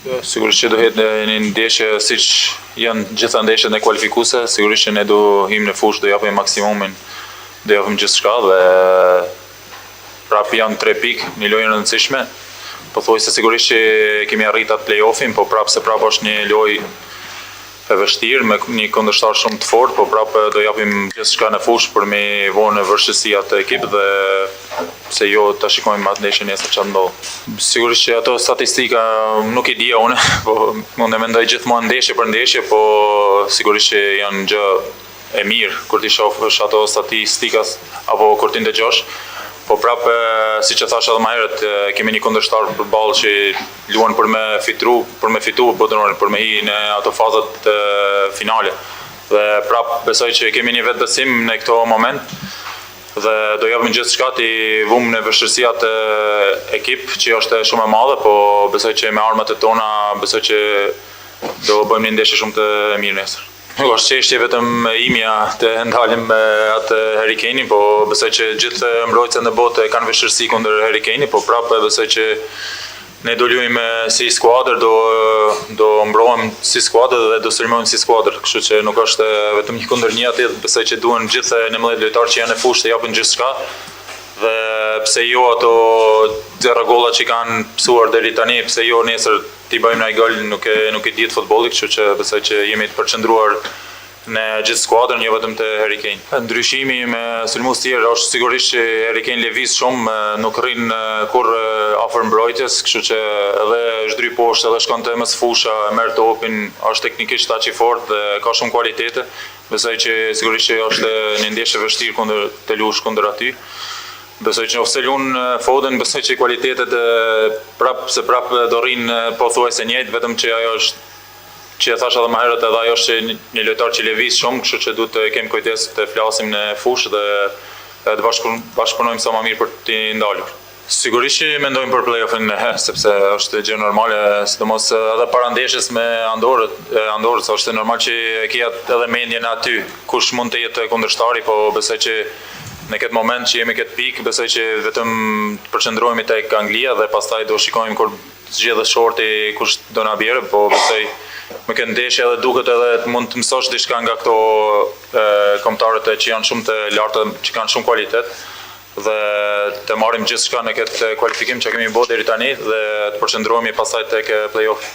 Sigurisht që do jetë një ndeshje siç janë gjitha ndeshjet e kualifikuese, sigurisht që ne do him në fushë, do japim maksimumin, do japim gjithçka dhe prap janë 3 pikë, një lojë e rëndësishme. Pothuajse sigurisht që kemi arritur atë play-offin, po prap është një lojë e vështirë me një kundërshtar shumë të fortë, po prapë do japim gjithçka në fushë për me vonë në vështirësi atë ekip dhe pse jo ta shikojmë atë ndeshje nesër çfarë ndodh. Sigurisht që ato statistika nuk i dia unë, po unë mendoj gjithmonë ndeshje për ndeshje, po sigurisht që janë gjë e mirë kur ti shohësh ato statistikas apo kur ti ndëgjosh. Po prapë, siç e thash edhe më herët, kemi një kundërshtar përballë që luan për me fitu botrorin, për me hi në ato fazat finale. Dhe prapë besoj që kemi një vetbesim në këto moment dhe do japim gjithçka ti vumë në vështirësi atë ekip që është shumë e madhe, po besoj që me armat e tona besoj që do bëjmë një ndeshje shumë të mirë nesër. Nuk është çështje vetëm imja të ndalim me atë Harry Kane, po besoj që gjithë mbrojtësit në botë kanë vështirësi kundër Harry Kane, po prapë besoj që ne do luajmë si skuadër, do mbrohem si skuadër dhe do sulmojmë si skuadër, kështu që nuk është vetëm një kundër një atë, besoj që duhen gjithë 19 lojtarë që janë në fushë të japin gjithçka. Dhe pse jo ato 0 golla që kanë psuar deri tani, pse jo nesër ti bëjmë një gol, nuk e dihet futbolli, kështu që besoj që jemi të përqendruar në gjithë skuadrën, jo vetëm te Harry Kane. Ndryshimi me sulmues tjerë është sigurisht që Harry Kane lëviz shumë, nuk rrin kurrë afër mbrojtjes, kështu që edhe zhdry poshtë, edhe shkon te mes fusha, merr topin, është teknikisht aq i fortë dhe ka shumë kualitete. Besoj që sigurisht që është një ndeshje e vështirë të luash kundër aty. Besoj që ose lun Foden, besoj që kualitetet prap do rrin pothuajse njëjtë, vetëm që ajo është që e thash edhe më herët, edhe ajo është një lojtar që lëviz shumë, kështu që duhet të kemi kujdes të flasim në fushë dhe të bashkëpunojmë sa më mirë për t'i ndalur. Sigurisht që mendojmë për play-offin, sepse është gjë normale, sidomos edhe para ndeshjes me Andorrës, është normal që e kia edhe mendjen aty, kush mund të jetë kundërshtari, po besoj që në këtë moment që jemi këtë pikë, besoj që vetëm të përqendrohemi tek Anglia dhe pastaj do shikojmë kur zgjedhet shorti kush do na bjerë, po besoj me këtë ndeshje edhe duket edhe mund të mësosh diçka nga këto kombëtarët që janë shumë të lartë, që kanë shumë kualitet dhe të marrim gjithçka në këtë kualifikim që kemi bërë deri tani dhe të përqendrohemi pastaj tek play-off.